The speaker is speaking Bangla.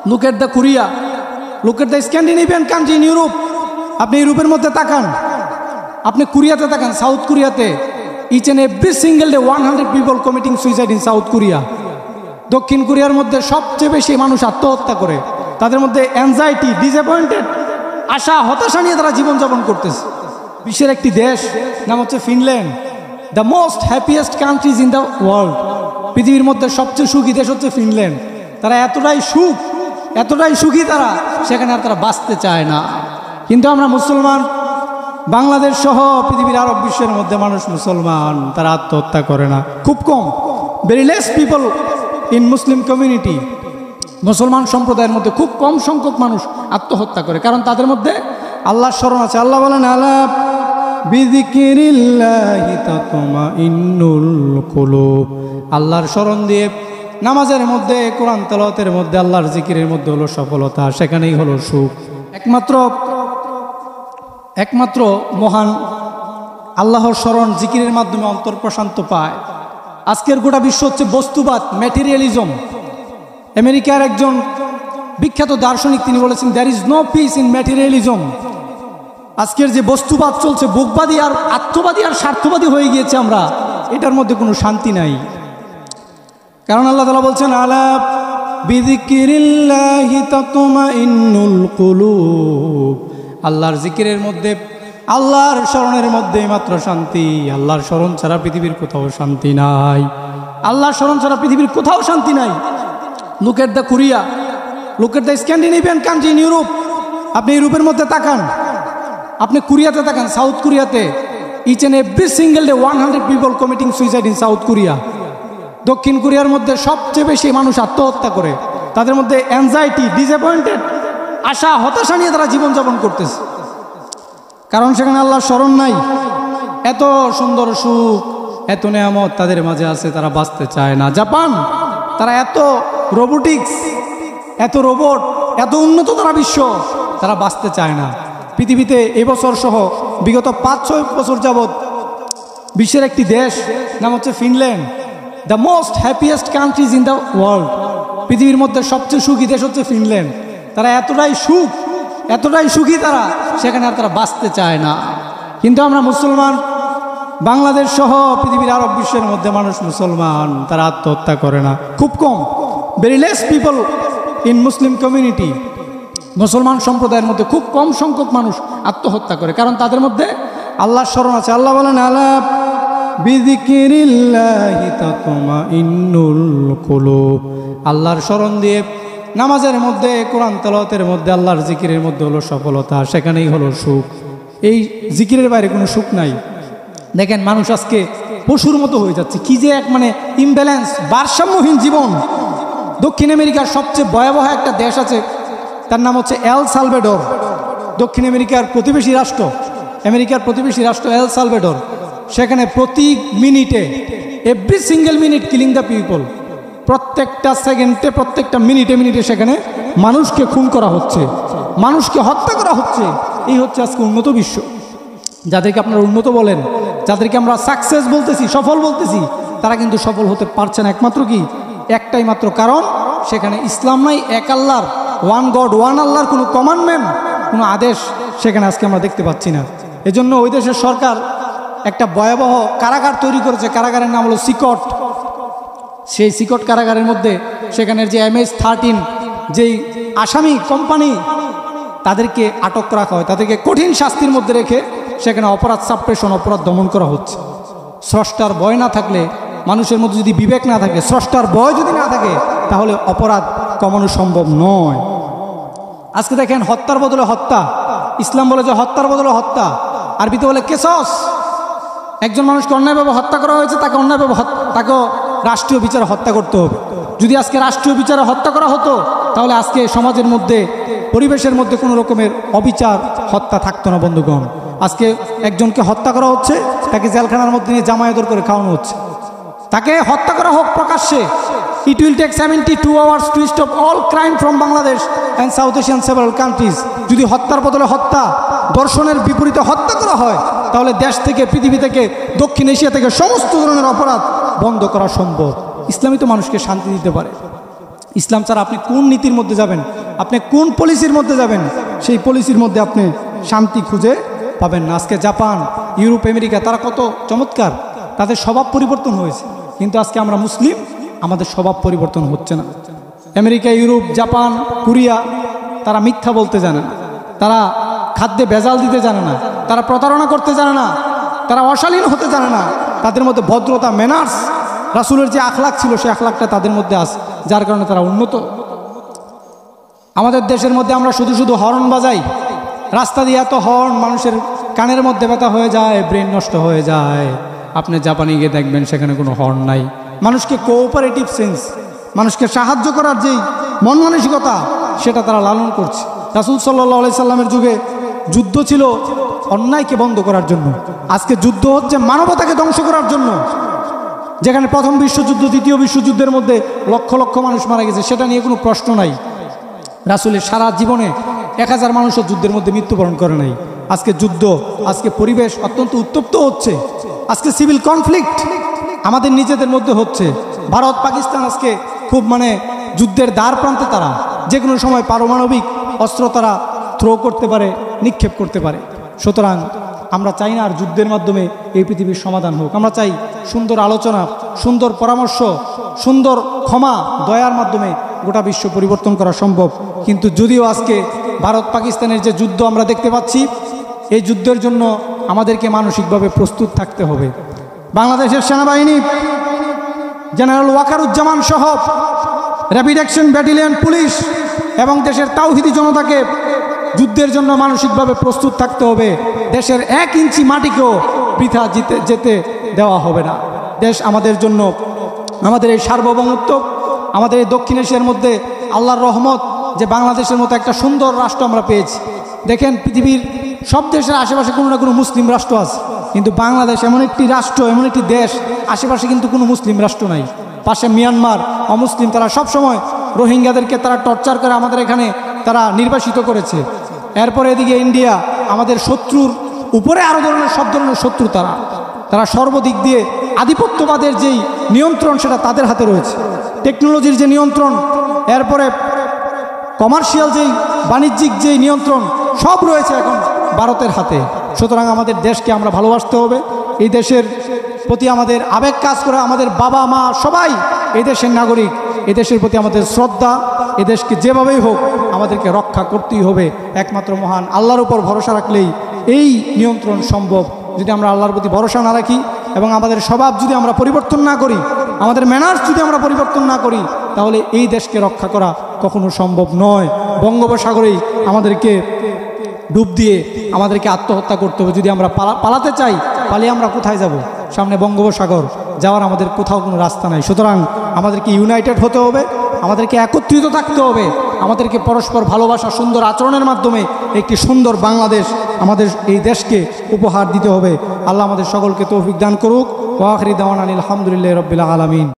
Look at the Korea, look at the Scandinavian country in Europe. আপনি ইউরোপের মধ্যে তাকান, আপনি কোরিয়াতে তাকান, সাউথ কোরিয়াতে each and every single day 100 people committing suicide in South Korea. দক্ষিণ কোরিয়ার মধ্যে সবচেয়ে বেশি মানুষ আত্মহত্যা করে। তাদের মধ্যে অ্যাংজাইটি, ডিসঅ্যাপয়েন্টেড, আশা, হতাশা নিয়ে তারা জীবনযাপন করতেছে। বিশ্বের একটি দেশ নাম হচ্ছে Finland, the most happiest countries in the world. পৃথিবীর মধ্যে সবচেয়ে সুখী দেশ হচ্ছে ফিনল্যান্ড। তারা এতটাই সুখী তারা, সেখানে আর তারা বাঁচতে চায় না। কিন্তু আমরা মুসলমান, বাংলাদেশ সহ পৃথিবীর আরব বিশ্বের মধ্যে মানুষ মুসলমান, তারা আত্মহত্যা করে না, খুব কম। Very less people in Muslim community. মুসলমান সম্প্রদায়ের মধ্যে খুব কম সংখ্যক মানুষ আত্মহত্যা করে, কারণ তাদের মধ্যে আল্লাহর স্মরণ আছে। আল্লাহ বলেন, আলা বিযিকিরিল্লাহি তাতমাইন্নুল কুলুব। আল্লাহর স্মরণ দিয়ে, নামাজের মধ্যে, কোরআন তেলাওয়াতের মধ্যে, আল্লাহর জিকিরের মধ্যে হলো সফলতা, সেখানেই হলো সুখ। একমাত্র মহান আল্লাহর স্মরণ, জিকিরের মাধ্যমে অন্তর প্রশান্ত পায়। আজকের গোটা বিশ্ব হচ্ছে বস্তুবাদ, ম্যাটেরিয়ালিজম। আমেরিকার একজন বিখ্যাত দার্শনিক তিনি বলেছেন, there is no peace in materialism. আজকের যে বস্তুবাদ চলছে, ভোগবাদী আর আত্মবাদী আর স্বার্থবাদী হয়ে গিয়েছে আমরা, এটার মধ্যে কোনো শান্তি নাই। কারণ আল্লাহ তাআলা বলছেন, আলা বিযিকিরিল্লাহি তাতমাইন্নুল কুলুব। আল্লাহর জিকিরের মধ্যে, আল্লাহর স্মরণের মধ্যে মাত্র শান্তি। আল্লাহর স্মরণ ছাড়া পৃথিবীর কোথাও শান্তি নাই। আল্লাহর স্মরণ ছাড়া পৃথিবীর কোথাও শান্তি নাই। Look at the Korea, look at the Scandinavian country in Europe. আপনি ইউরোপের মধ্যে তাকান, আপনি কোরিয়াতে তাকান, সাউথ কোরিয়াতে each and every single day 100 people committing suicide in South Korea. দক্ষিণ কোরিয়ার মধ্যে সবচেয়ে বেশি মানুষ আত্মহত্যা করে। তাদের মধ্যে অ্যাংজাইটি, ডিসঅ্যাপয়েন্টেড, আশা, হতাশা নিয়ে তারা জীবনযাপন করতেছে, কারণ সেখানে আল্লাহর স্মরণ নাই। এত সুন্দর সুখ, এত নেয়ামত তাদের মাঝে আছে, তারা বাঁচতে চায় না। জাপান, তারা এত রোবোটিক্স, এত রোবট, এত উন্নত তারা বিশ্ব, তারা বাঁচতে চায় না। পৃথিবীতে এবছর সহ বিগত 5-6 বছর যাবৎ বিশ্বের একটি দেশ নাম হচ্ছে Finland, the most happiest countries in the world. পৃথিবীর মধ্যে সবচেয়ে সুখী দেশ হচ্ছে ফিনল্যান্ড। তারা এতটাই সুখী তারা, সেখানে আর তারা বাঁচতে চায় না। কিন্তু আমরা মুসলমান, বাংলাদেশ সহ পৃথিবীর আরব বিশ্বের মধ্যে মানুষ মুসলমান, তারা আত্মহত্যা করে না, খুব কম। Very less people in Muslim community. মুসলমান সম্প্রদায়ের মধ্যে খুব কম সংখ্যক মানুষ আত্মহত্যা করে, কারণ তাদের মধ্যে আল্লাহর স্মরণ আছে। আল্লাহ বলেন, আলা বিযিকিরিল্লাহি তাতমাইন্নুল কুলুব। আল্লাহর স্মরণ দিয়ে, নামাজের মধ্যে, কোরআন তেলাওয়াতের মধ্যে, আল্লাহর জিকিরের মধ্যে হলো সফলতা, সেখানেই হলো সুখ। এই জিকিরের বাইরে কোনো সুখ নাই। দেখেন, মানুষ আজকে পশুর মতো হয়ে যাচ্ছে। কি যে এক ইমব্যালেন্স, ভারসাম্যহীন জীবন। দক্ষিণ আমেরিকার সবচেয়ে ভয়াবহ একটা দেশ আছে, তার নাম হচ্ছে এল সালভাডোর। দক্ষিণ আমেরিকার প্রতিবেশী রাষ্ট্র, আমেরিকার প্রতিবেশী রাষ্ট্র এল সালভাডোর। সেখানে প্রতি মিনিটে, every single minute killing the people. প্রত্যেকটা সেকেন্ডে, প্রত্যেকটা মিনিটে সেখানে মানুষকে খুন করা হচ্ছে, মানুষকে হত্যা করা হচ্ছে। এই হচ্ছে আজকে উন্নত বিশ্ব। যাদেরকে আপনারা উন্নত বলেন, যাদেরকে আমরা সাকসেস বলতেছি, সফল বলতেছি, তারা কিন্তু সফল হতে পারছে না। একটাই মাত্র কারণ, সেখানে ইসলাম নাই, এক আল্লাহর, ওয়ান গড, ওয়ান আল্লাহর কোনো কমান্ডমেন্ট, কোনো আদেশ সেখানে আজকে আমরা দেখতে পাচ্ছি না। এজন্য ওই দেশের সরকার একটা ভয়াবহ কারাগার তৈরি করেছে। কারাগারের নাম হলো সিকট। সেই সিকট কারাগারের মধ্যে সেখানের যে MH13 যেই আসামি কোম্পানি, তাদেরকে আটক রাখা হয়, তাদেরকে কঠিন শাস্তির মধ্যে রেখে সেখানে অপরাধ সাপ্রেশন, অপরাধ দমন করা হচ্ছে। স্রষ্টার ভয় না থাকলে, মানুষের মধ্যে যদি বিবেক না থাকে, স্রষ্টার ভয় যদি না থাকে, তাহলে অপরাধ কমানো সম্ভব নয়। আজকে দেখেন, হত্যার বদলে হত্যা। ইসলাম বলে যে হত্যার বদলে হত্যা, আরবিতে বলে কেসস। একজন মানুষকে অন্যায়ভাবে হত্যা করা হয়েছে, তাকে অন্যায়ভাবে তাকেও রাষ্ট্রীয় বিচারে হত্যা করতে হবে। যদি আজকে রাষ্ট্রীয় বিচারে হত্যা করা হতো, তাহলে আজকে সমাজের মধ্যে, পরিবেশের মধ্যে কোনো রকমের অবিচার, হত্যা থাকতো না। বন্ধুগণ, আজকে একজনকে হত্যা করা হচ্ছে, তাকে জেলখানার মধ্যে নিয়ে জামায়াতর করে খাওয়ানো হচ্ছে। তাকে হত্যা করা হোক প্রকাশ্যে। It will take 72 hours to stop all crime from Bangladesh and South Asian several countries. যদি হত্যার বদলে হত্যা, দর্শনের বিপরীতে হত্যা করা হয়, তাহলে দেশ থেকে, পৃথিবী থেকে, দক্ষিণ এশিয়া থেকে সমস্ত ধরনের অপরাধ বন্ধ করা সম্ভব। ইসলামই তো মানুষকে শান্তি দিতে পারে। ইসলাম ছাড়া আপনি কোন নীতির মধ্যে যাবেন, আপনি কোন পলিসির মধ্যে যাবেন, সেই পলিসির মধ্যে আপনি শান্তি খুঁজে পাবেন না। আজকে জাপান, ইউরোপ, আমেরিকা তারা কত চমৎকার, তাদের স্বভাব পরিবর্তন হয়েছে, কিন্তু আজকে আমরা মুসলিম, আমাদের স্বভাব পরিবর্তন হচ্ছে না। আমেরিকা, ইউরোপ, জাপান, কোরিয়া তারা মিথ্যা বলতে জানে না, তারা খাদ্যে ভেজাল দিতে জানে না, তারা প্রতারণা করতে জানে না, তারা অশালীন হতে জানে না। তাদের মধ্যে ভদ্রতা, ম্যানার্স, রাসূলের যে আখলাক ছিল সেই আখলাকটা তাদের মধ্যে আছে, যার কারণে তারা উন্নত। আমাদের দেশের মধ্যে আমরা শুধু শুধু হর্ন বাজাই, রাস্তা দিয়ে এত হর্ন, মানুষের কানের মধ্যে ব্যথা হয়ে যায়, ব্রেন নষ্ট হয়ে যায়। আপনি জাপানে গিয়ে দেখবেন সেখানে কোনো হর্ন নাই। মানুষকে কোঅপারেটিভ সেন্স, মানুষকে সাহায্য করার যেই মন মানসিকতা, সেটা তারা লালন করছে। রাসূল সাল্লাল্লাহু আলাইহি সাল্লামের যুগে যুদ্ধ ছিল অন্যায়কে বন্ধ করার জন্য, আজকে যুদ্ধ হচ্ছে মানবতাকে ধ্বংস করার জন্য। যেখানে প্রথম বিশ্বযুদ্ধ, দ্বিতীয় বিশ্বযুদ্ধের মধ্যে লক্ষ লক্ষ মানুষ মারা গেছে, সেটা নিয়ে কোনো প্রশ্ন নাই। রাসূলের সারা জীবনে 1000 মানুষও যুদ্ধের মধ্যে মৃত্যুবরণ করে নাই। আজকে যুদ্ধ, আজকে পরিবেশ অত্যন্ত উত্তপ্ত হচ্ছে, আজকে সিভিল কনফ্লিক্ট আমাদের নিজেদের মধ্যে হচ্ছে। ভারত পাকিস্তান আজকে খুব যুদ্ধের দ্বার প্রান্তে, তারা যে কোনো সময় পারমাণবিক অস্ত্র তারা থ্রো করতে পারে, নিক্ষেপ করতে পারে। সুতরাং আমরা চাই না আর যুদ্ধের মাধ্যমে এই পৃথিবীর সমাধান হোক। আমরা চাই সুন্দর আলোচনা, সুন্দর পরামর্শ, সুন্দর ক্ষমা, দয়ার মাধ্যমে গোটা বিশ্ব পরিবর্তন করা সম্ভব। কিন্তু যদিও আজকে ভারত পাকিস্তানের যে যুদ্ধ আমরা দেখতে পাচ্ছি, এই যুদ্ধের জন্য আমাদেরকে মানসিকভাবে প্রস্তুত থাকতে হবে। বাংলাদেশের সেনাবাহিনী, জেনারেল ওয়াকারুজ্জামান সহ র্যাপিড অ্যাকশন ব্যাটালিয়ন পুলিশ এবং দেশের তাওহিদি জনতাকে যুদ্ধের জন্য মানসিকভাবে প্রস্তুত থাকতে হবে। দেশের 1 ইঞ্চি মাটিকেও বৃথা যেতে দেওয়া হবে না। দেশ আমাদের জন্য, আমাদের এই সার্বভৌমত্ব, আমাদের এই দক্ষিণ এশিয়ার মধ্যে আল্লাহর রহমত যে বাংলাদেশের মতো একটা সুন্দর রাষ্ট্র আমরা পেয়েছি। দেখেন পৃথিবীর সব দেশের আশেপাশে কোনো না কোনো মুসলিম রাষ্ট্র আছে, কিন্তু বাংলাদেশ এমন একটি রাষ্ট্র, এমন একটি দেশ, আশেপাশে কিন্তু কোনো মুসলিম রাষ্ট্র নাই। পাশে মিয়ানমার অমুসলিম, তারা সবসময় রোহিঙ্গাদেরকে তারা টর্চার করে আমাদের এখানে তারা নির্বাসিত করেছে। এরপরে এদিকে ইন্ডিয়া, আমাদের শত্রুর উপরে আরও সব ধরনের শত্রু, তারা সর্বদিক দিয়ে আধিপত্যবাদের যেই নিয়ন্ত্রণ সেটা তাদের হাতে রয়েছে, টেকনোলজির যে নিয়ন্ত্রণ, এরপরে কমার্শিয়াল যেই বাণিজ্যিক যেই নিয়ন্ত্রণ, সব রয়েছে এখন ভারতের হাতে। সুতরাং আমাদের দেশকে আমরা ভালোবাসতে হবে, এই দেশের প্রতি আমাদের আবেগ কাজ করে, আমাদের বাবা মা সবাই এই দেশের নাগরিক, এই দেশের প্রতি আমাদের শ্রদ্ধা, এই দেশকে যেভাবেই হোক আমাদেরকে রক্ষা করতেই হবে। একমাত্র মহান আল্লাহর উপর ভরসা রাখলেই এই নিয়ন্ত্রণ সম্ভব। যদি আমরা আল্লাহর প্রতি ভরসা না রাখি এবং আমাদের স্বভাব যদি আমরা পরিবর্তন না করি, আমাদের ম্যানার্স যদি আমরা পরিবর্তন না করি, তাহলে এই দেশকে রক্ষা করা কখনো সম্ভব নয়। বঙ্গোপসাগরেই আমাদেরকে ডুব দিয়ে আমাদেরকে আত্মহত্যা করতে হবে। যদি আমরা পালাতে চাই, পালিয়ে আমরা কোথায় যাব? সামনে বঙ্গোপসাগর, যাওয়ার আমাদের কোথাও কোনো রাস্তা নাই। সুতরাং আমাদেরকে ইউনাইটেড হতে হবে, আমাদেরকে একত্রিত থাকতে হবে, আমাদেরকে পরস্পর ভালোবাসা, সুন্দর আচরণের মাধ্যমে একটি সুন্দর বাংলাদেশ আমাদের এই দেশকে উপহার দিতে হবে। আল্লাহ আমাদের সকলকে তৌফিক দান করুক। ওয়া আখিরি দাওয়ানা আলহামদুলিল্লাহি রাব্বিল আলামিন।